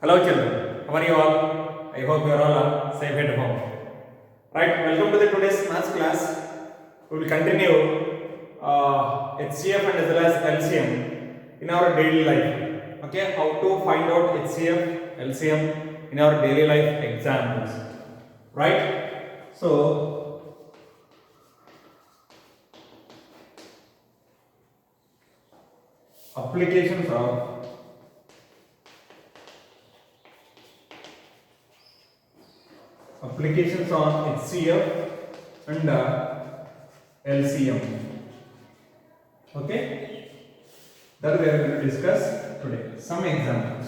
Hello children, how are you all? I hope you are all safe at home. Right, welcome to the today's maths class. We will continue HCF and as well as LCM in our daily life. Okay, how to find out HCF, LCM in our daily life examples. Right, so applications on HCF and LCM. Okay, that we are going to discuss today. Some examples.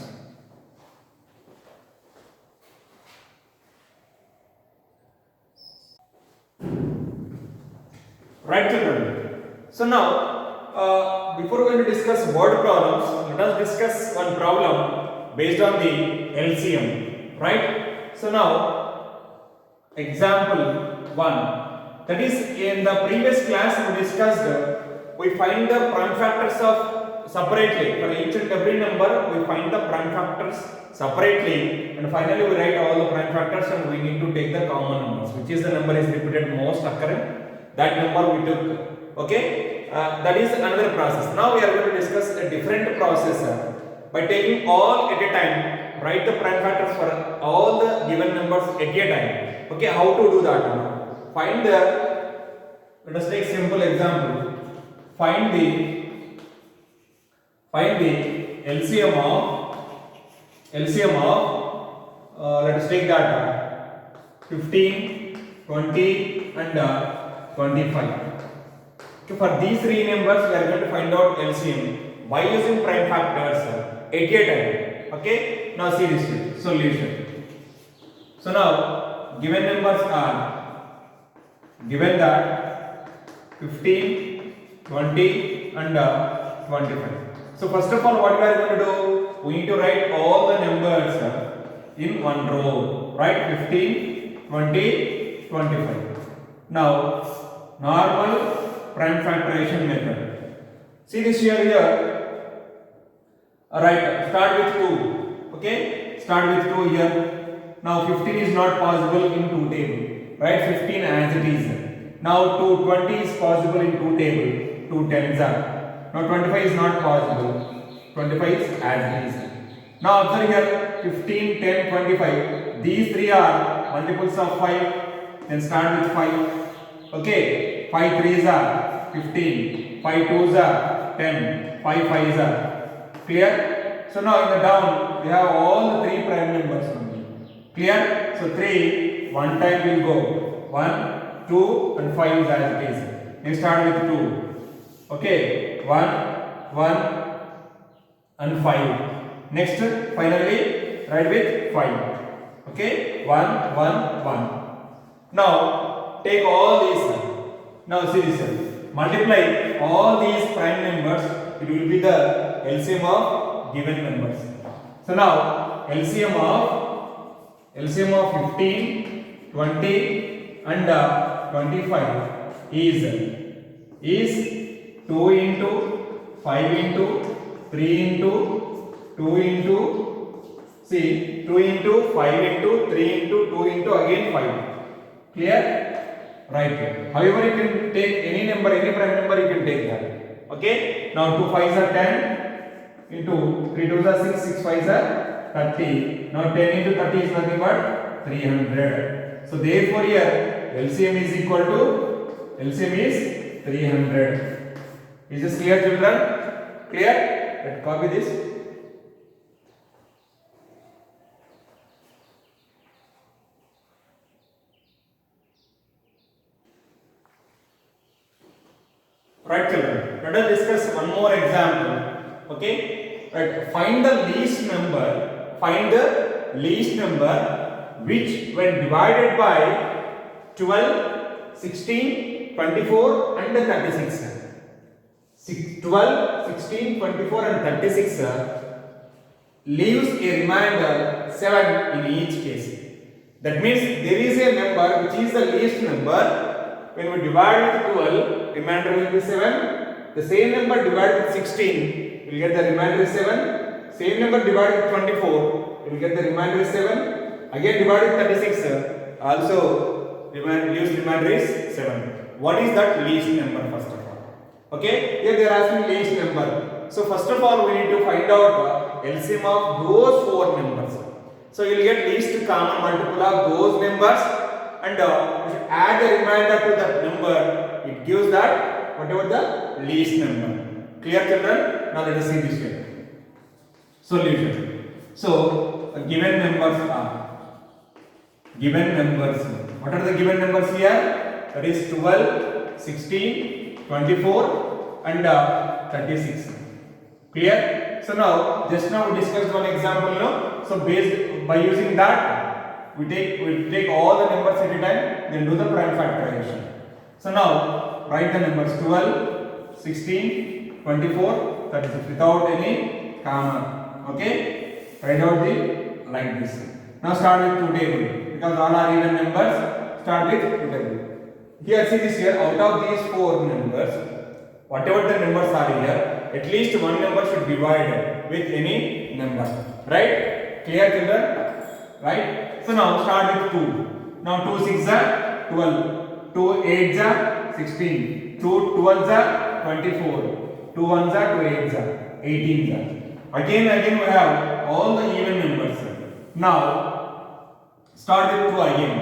Right, children. So now, before we are going to discuss word problems, let us discuss one problem based on the LCM. Right. So now, example 1, that is in the previous class we discussed we find the prime factors of separately for each and every number. We find the prime factors separately and finally we write all the prime factors and we need to take the common numbers, which is the number is repeated most occurring, that number we took. Okay, that is another process. Now we are going to discuss a different process by taking all at a time. Write the prime factors for all the given numbers at a time. Okay, how to do that now? Find the, let us take simple example. Find the LCM of let us take that 15, 20 and 25. Okay, for these three numbers we are going to find out LCM by using prime factors at a time. Okay, now see this solution. So now given numbers are given that 15, 20 and 25. So first of all, what we are going to do? We need to write all the numbers in one row. Right? 15, 20, 25. Now normal prime factorization method. See this here. Alright, start with 2. Okay? Start with 2 here. Now 15 is not possible in 2 table. Right? 15 as it is. Now 20 is possible in 2 table. 2 tens are. Now 25 is not possible. 25 is as it is. Now observe here 15, 10, 25. These three are multiples of 5. Then start with 5. Okay? 5 threes are 15. 5 twos are 10. 5 fives are. Clear? So now in the down we have all the three prime numbers only. Clear? So 3 one time will go. 1, 2 and 5 is as it is. Next start with 2. Okay? 1 and 5. Next finally write with 5. Okay? 1, 1. Now take all these. Now see this. Multiply all these prime numbers. It will be the LCM of given numbers. So now LCM of 15, 20 and 25 is 2 into 5 into 3 into 2 into, see, 2 into 5 into 3 into 2 into again 5. Clear? Right here. However, you can take any number, any prime number you can take that. Okay? Now 2 5s are 10 into 3 2s are 6, 6 5s are 30. Now 10 into 30 is nothing but 300. So therefore here LCM is equal to, LCM is 300. Is this clear, children? Clear? Let's copy this. Right, children, let us discuss one more example. Okay, right, find the least number which when divided by 12, 16, 24 and 36. 12, 16, 24 and 36 leaves a remainder 7 in each case. That means there is a number which is the least number. When we divide with 12, remainder will be 7. The same number divided with 16, we will get the remainder is 7. Same number divided with 24, you will get the remainder is 7. Again divide with 36, also least remainder is 7. What is that least number first of all? Okay, here they are asking least number. So first of all we need to find out LCM of those 4 numbers. So you will get least common multiple of those numbers, and you should add the remainder to that number. It gives that whatever the least number. Clear children? Now let us see this way. Solution. So given numbers are what are the given numbers here? That is 12, 16, 24 and 36. Clear? So now just now we discussed one example, no? So based by using that we take all the numbers at a time, then do the prime factorization. So now write the numbers 12, 16, 24, 36 without any comma. Okay, write out the like this. Now start with 2 table because all are even numbers. Start with 2 table. Here see this here, out of these 4 numbers, whatever the numbers are here, at least one number should divide with any number. Right? Clear children? Right? So now start with 2. Now 2 6 are 12, 2 8 are 16, 2 12 are 24, 2 1 are 2 8 are 18. Again we have all the even numbers. Now start with 2 again.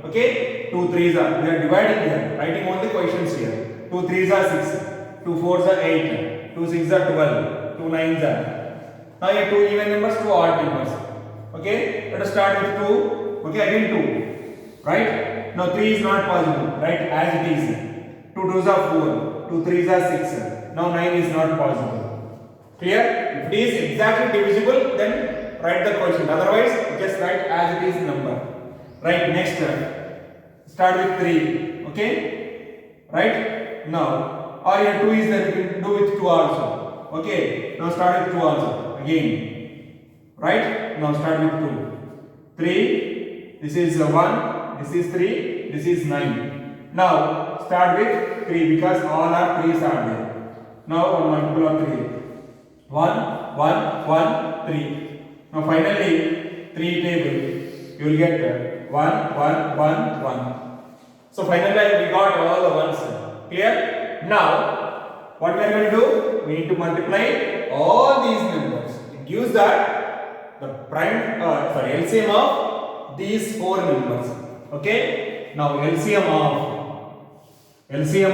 Okay, 2 3s are, we are dividing here, writing all the questions here. 2 3s are 6, 2 4s are 8, 2 6s are 12, 2 9s are. Now here 2 even numbers, 2 odd numbers. Okay, let us start with 2. Okay, again 2. Right? Now 3 is not possible. Right? As it is. 2 2s are 4, 2 3s are 6. Now 9 is not possible. Clear? If it is exactly divisible, then write the quotient. Otherwise, just write as it is number. Right? Next, start with 3. Okay? Right? Now, or here 2 is there, you can do with 2 also. Okay? Now start with 2 also. Again. Right? Now start with 2. 3. This is 1. This is 3. This is 9. Now start with 3 because all are 3's are there. Now one multiple of 3. 1, 1, 1, 3. Now finally 3 table, you will get 1, 1, 1, 1. So finally we got all the ones. Clear? Now what we are going to do? We need to multiply all these numbers. It gives that the prime LCM of these 4 numbers. Okay? Now LCM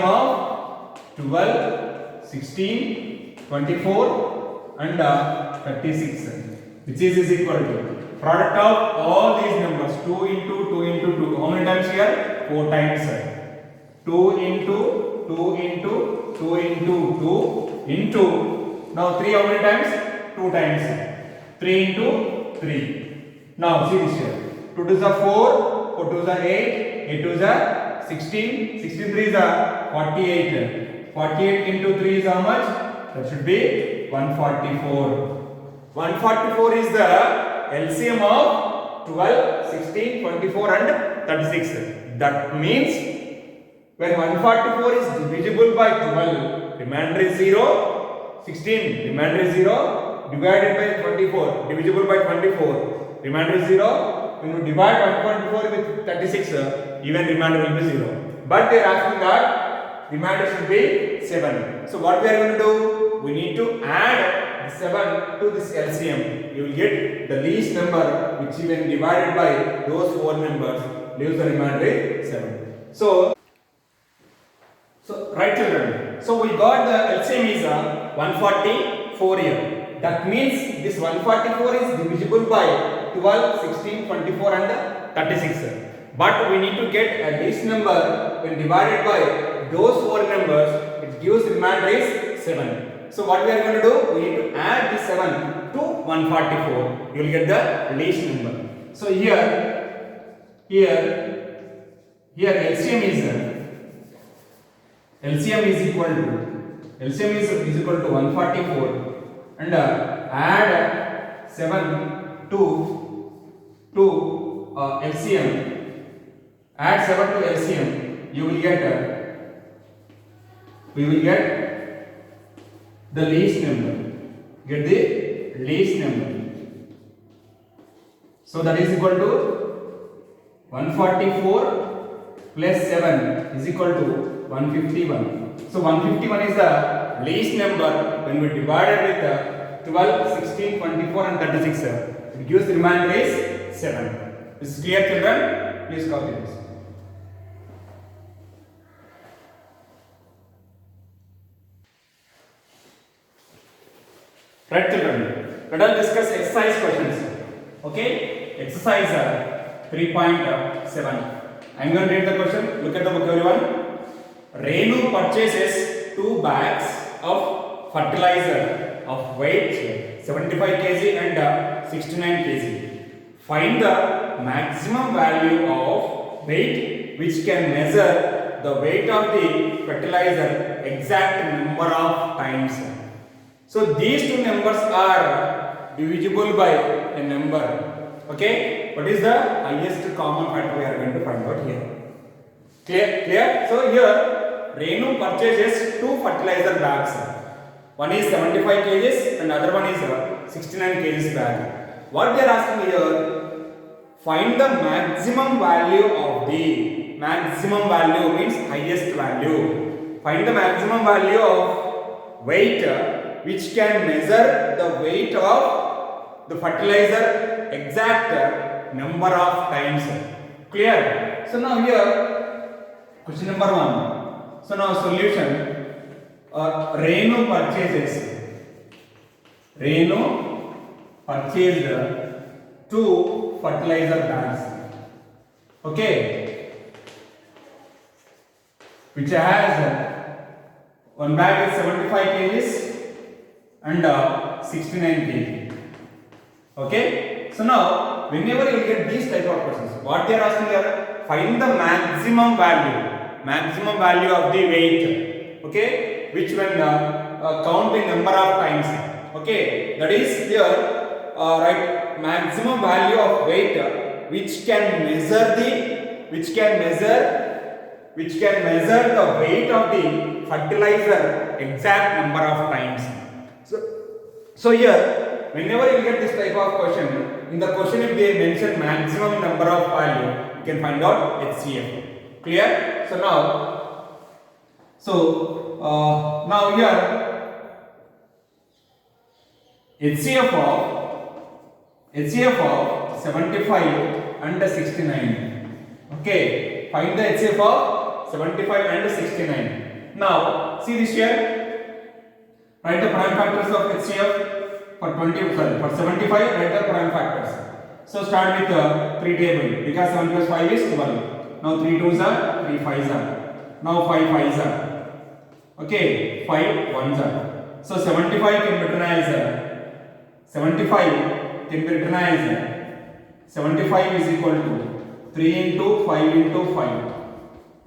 of 12, 16, 24 and 36, which is equal to product of all these numbers 2 into 2 into 2. How many times here? 4 times. 2 into 2 into 2 into 2 into, now 3 how many times? 2 times. 3 into 3. Now see this here. 2 2s are 4, 4 2s are 8, 8 2s are 16, 16 3s are 48. 48 into 3 is how much? That should be 144. 144 is the LCM of 12, 16, 24 and 36. That means when 144 is divisible by 12, remainder is 0. 16, remainder is 0. Divided by 24, divisible by 24, remainder is 0. When you divide 144 with 36, even remainder will be 0. But they are asking that remainder should be 7. So what we are going to do? We need to add the 7 to this LCM. You will get the least number, which even divided by those 4 numbers leaves the remainder is 7. So right children. So we got the LCM is 144 here. That means this 144 is divisible by 12, 16, 24 and 36. But we need to get a least number when divided by those 4 numbers. It gives remainder is 7. So what we are going to do? We need to add this 7 to 144. You will get the least number. So here LCM is equal to 144 and add 7 to LCM. Add 7 to LCM. You will get we will get the least number. Get the least number. So that is equal to 144 plus 7 is equal to 151. So 151 is the least number when we divided with 12, 16, 24 and 36. It gives the remainder is 7. This is clear, children? Please copy this. Right, children? Let us discuss exercise questions. Okay? Exercise 3.7. I am going to read the question. Look at the book, everyone. Renu purchases 2 bags of fertilizer of weight 75 kg and 69 kg. Find the maximum value of weight which can measure the weight of the fertilizer exact number of times. So these two numbers are divisible by a number. Okay? What is the highest common factor we are going to find out here? Clear? So here Renu purchases 2 fertilizer bags. One is 75 kg and other one is 69 kg bag. What they are asking here? Find the maximum value of the maximum value means highest value. Find the maximum value of weight which can measure the weight of the fertilizer exact number of times. Clear? So now here question number 1. So now solution. Renu purchased 2 fertilizer bags. Okay, which has one bag is 75 kg and 69 kg. Okay, so now whenever you get these type of questions, what they are asking here, find the maximum value of the weight. Okay, which when count the number of times. Okay, that is here right, maximum value of weight which can measure the weight of the fertilizer exact number of times. So here whenever you get this type of question, in the question if they mention maximum number of value, you can find out HCF. Clear? So now here HCF of 75 and 69. Okay, find the HCF of 75 and 69. Now see this here. Write the prime factors of HCF for 75. Write the prime factors. So start with 3 table because 7 plus 5 is 12. Now 3 2s are 3 5s are. Now 5 5s are. Okay, 5 1s are. So 75 can be written as 75 is equal to 3 into 5 into 5.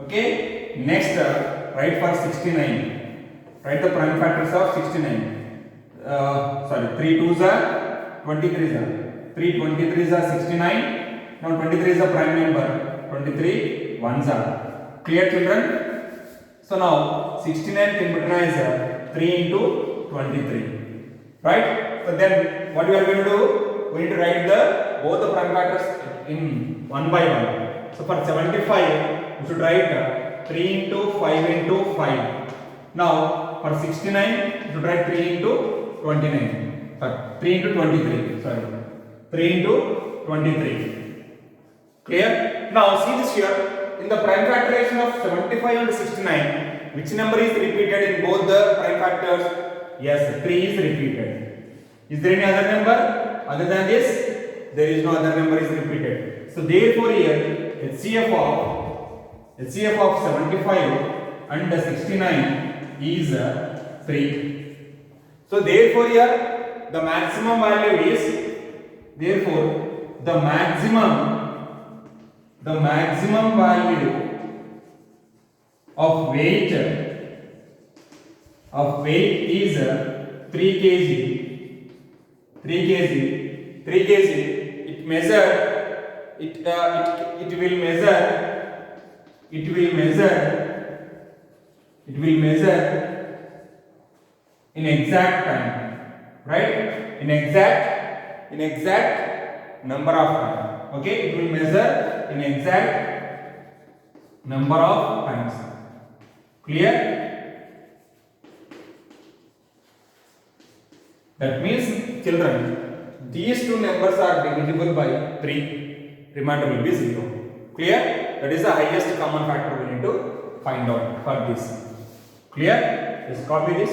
Okay, next write for 69. Write the prime factors of 69. 3 2s are 23s are. 3 23s are 69. Now 23 is a prime number. 23 1s are. Clear, children? So now 69 can be written as 3 into 23. Right? So then what we are going to do? We need to write both the prime factors in one by one. So for 75, we should write 3 into 5 into 5. Now for 69, we should write 3 into 29. 3 into 23. Sorry. 3 into 23. Clear? Now see this here. In the prime factorization of 75 and 69, which number is repeated in both the prime factors? Yes, 3 is repeated. Is there any other number other than this? There is no other number is repeated. So therefore here HCF of 75 and 69 is 3. So therefore here the maximum value is the maximum value of weight is 3 kg. 3 kg. It will measure in exact time, right? In exact number of times. Okay, it will measure in exact number of times. Clear? That means, children, these two numbers are divisible by 3. Remainder will be 0. Clear? That is the highest common factor we need to find out for this. Clear? Just copy this.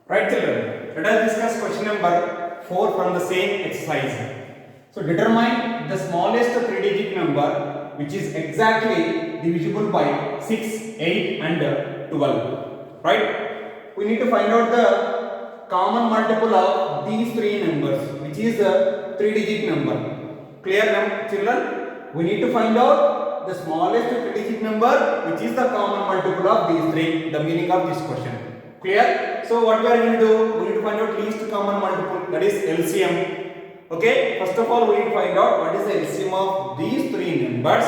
Right, children? Let us discuss question number 4 from the same exercise. So determine the smallest 3-digit number which is exactly divisible by 6, 8 and 12. Right? We need to find out the common multiple of these three numbers, which is a 3-digit number. Clear, children? We need to find out the smallest 3-digit number which is the common multiple of these three. The meaning of this question. Clear? So what we are going to do? We need to find out least common multiple, that is LCM. Okay, first of all we need to find out what is the LCM of these three numbers.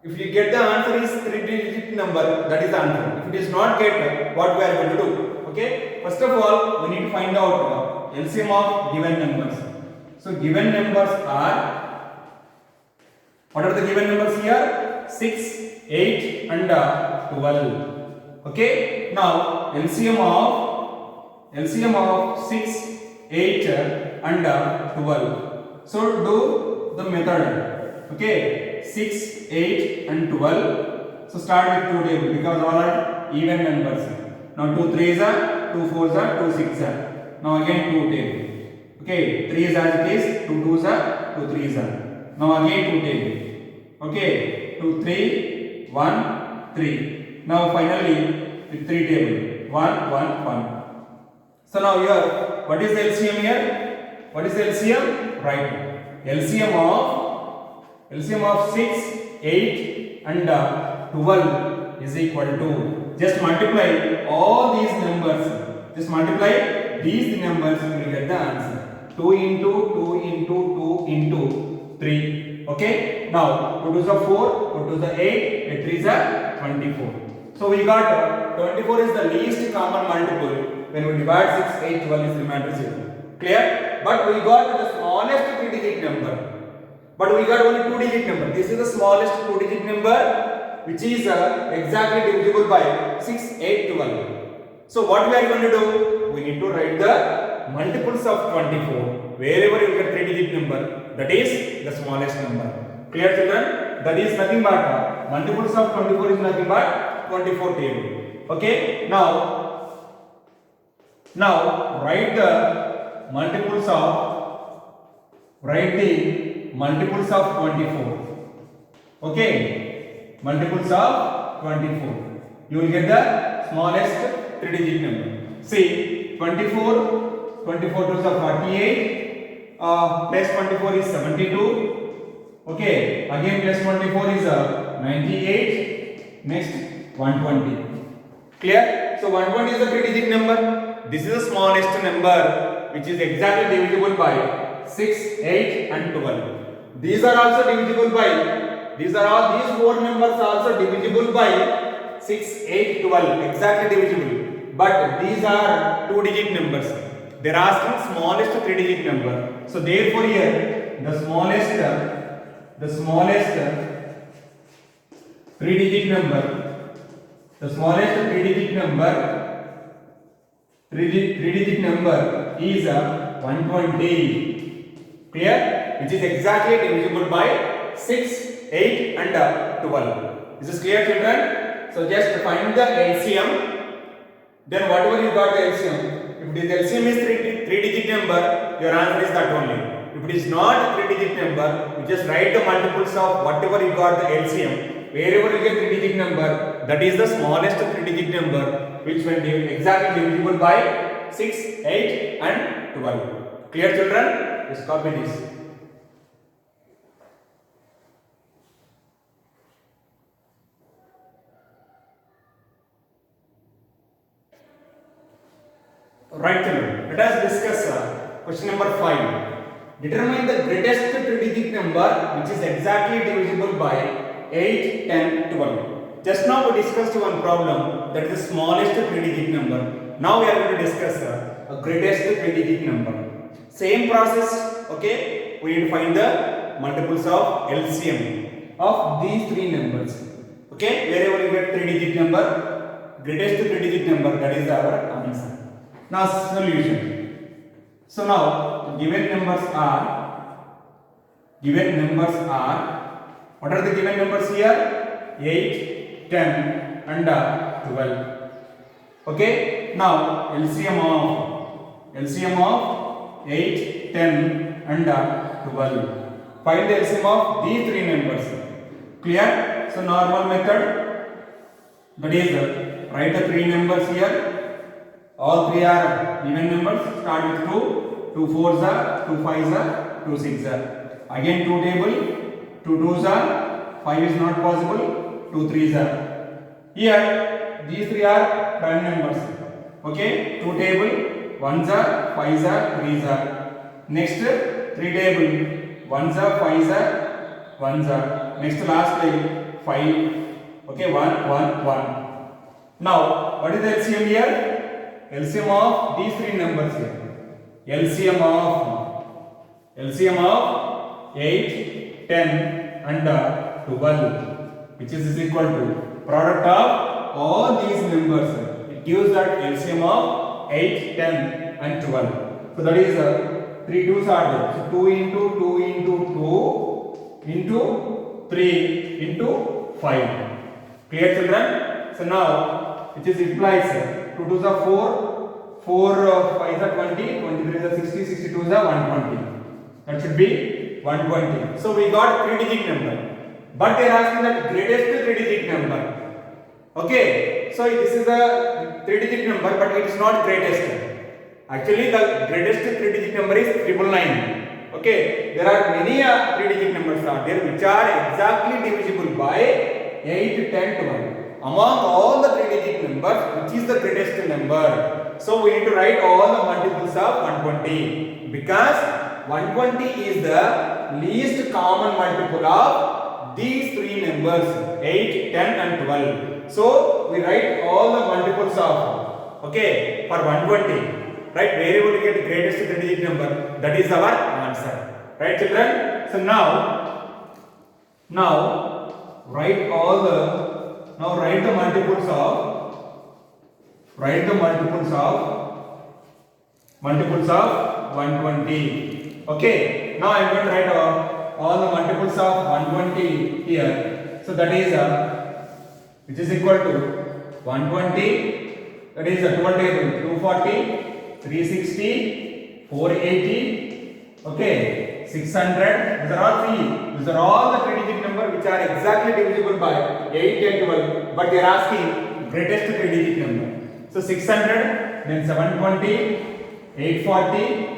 If you get the answer is 3-digit number, that is the answer. If it is not get, what we are going to do? Okay, first of all we need to find out LCM of given numbers. So given numbers are, what are the given numbers here? 6, 8 and 12. Okay, now LCM of 6, 8 and 12. So do the method. Okay, 6, 8 and 12. So start with 2 table because all are even numbers. Now 2 3s are, 2 4s are, 2 6s are. Now again 2 table. Okay, 3 is as it is, 2 2s are, 2 3s are. Now again 2 table. Okay, 2 3, 1 3. Now finally with 3 table 1 1 1. So now here what is the LCM here? What is the LCM? Right. LCM of 6, 8 and 12 is equal to, just multiply all these numbers. Just multiply these numbers, you will get the answer. 2 into 2 into 2 into 3. Okay. Now 2 2s are 4, 2 2s are 8, 8 3s are 24. So we got 24 is the least common multiple. When we divide 6, 8, 12 is remainder 0. Clear? But we got the smallest 3-digit number. But we got only 2-digit number. This is the smallest 2-digit number which is exactly divisible by 6, 8, 12. So what we are going to do? We need to write the multiples of 24. Wherever you get 3-digit number, that is the smallest number. Clear, children? That is nothing but multiples of 24 is nothing but 24 table. Okay. Now write the multiples of 24. Okay, multiples of 24. You will get the smallest 3-digit number. See, 24 2s are 48. Plus 24 is 72. Okay, again plus 24 is 98. Next 120. Clear? So 120 is a 3-digit number. This is the smallest number which is exactly divisible by 6, 8 and 12. These are also divisible by, these 4 numbers are also divisible by 6, 8, 12. Exactly divisible. But these are 2-digit numbers. They are asking smallest 3-digit number. So therefore here the smallest 3-digit number, the smallest 3-digit number is 120. Clear? Which is exactly divisible by 6, 8 and 12. Is this clear, children? So just find the LCM. Then whatever you got the LCM. If the LCM is 3-digit number, your answer is that only. If it is not a 3-digit number, you just write the multiples of whatever you got the LCM. Wherever you get 3-digit number, that is the smallest 3-digit number, which will be exactly divisible by 6, 8 and 12. Clear, children? Just copy this. Right, children. Let us discuss question number 5. Determine the greatest 3-digit number which is exactly divisible by 8, 10, 12. Just now we discussed one problem, that is the smallest 3-digit number. Now we are going to discuss a greatest 3-digit number. Same process, okay? We need to find the multiples of LCM of these three numbers. Okay? Wherever you get 3-digit number, greatest 3-digit number, that is our answer. Now solution. So now given numbers are, what are the given numbers here? 8, 10 and 12. Okay? Now LCM of 8, 10 and 12. Find the LCM of these three numbers. Clear? So normal method, that is write the three numbers here. All three are even numbers. Start with 2. 2 4s are, 2 5s are, 2 6s are. Again 2 table. 2 2s are, 5 is not possible. 2 3s are. Here these three are prime numbers. Okay, 2 table. 1s are, 5s are, 3s are. Next 3 table. 1s are, 5s are, 1s are. Next last line 5. Okay, 1 1 1. Now what is the LCM here? LCM of these three numbers here. LCM of 8, 10 and 12, which is equal to product of all these numbers. It gives that LCM of 8, 10 and 12. So that is 3 2s are there. So 2 into 2 into 2 into 3 into 5. Clear, children? So now which is implies 2 2s are 4, 4 5s are 20, 23s are 60, 62s are 120. That should be 120. So we got 3-digit number. But they are asking that greatest 3-digit number. Okay. So this is a 3-digit number, but it is not greatest. Actually, the greatest 3-digit number is 999. Okay. There are many 3-digit numbers are there which are exactly divisible by 8, 10, 12. Among all the 3-digit numbers, which is the greatest number? So we need to write all the multiples of 120, because 120 is the least common multiple of these three numbers 8, 10 and 12. So we write all the multiples of, okay, for 120, right? Wherever we get greatest 3-digit number, that is our answer, right, children? So now write all the write the multiples of 120. Okay. Now I am going to write all the multiples of 120 here. So that is which is equal to 120. That is a 12 table. 240, 360, 480. Okay. 600. These are all three. These are all the 3-digit number which are exactly divisible by 8 and 12. But they are asking greatest 3-digit number. So 600, then 720, 840,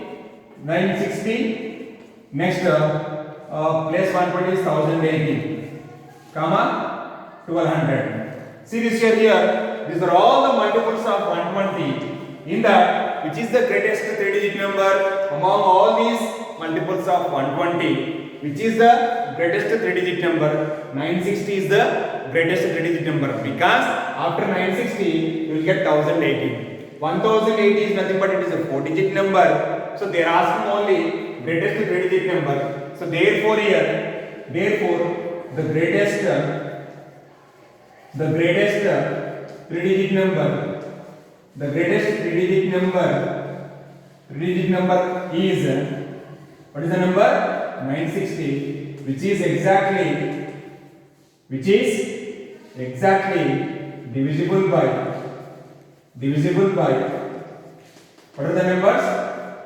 960. Next, place 120 is 1080, comma 1200. See this here. These are all the multiples of 120. In that, which is the greatest 3-digit number among all these multiples of 120, which is the greatest 3-digit number? 960 is the greatest 3-digit number, because after 960 you will get 1080. 1080 is nothing but it is a 4-digit number. So they are asking only greatest 3-digit number. So therefore here, the greatest 3-digit number, is, what is the number? 960, which is exactly divisible by, what are the numbers?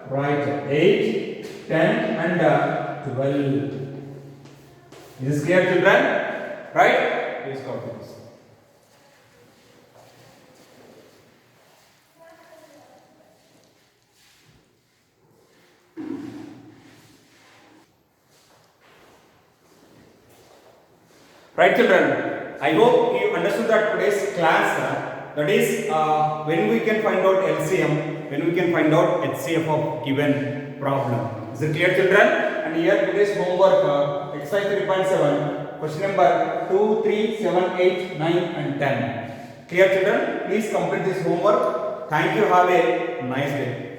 Right, 8, 10 and 12. Is this clear, children? Right? Please copy this. Right, children? I hope you understood that today's class, that is when we can find out LCM, when we can find out HCF of given problem. Is it clear, children? And here today's homework, exercise 3.7, question number 2, 3, 7, 8, 9 and 10. Clear children? Please complete this homework. Thank you. Have a nice day.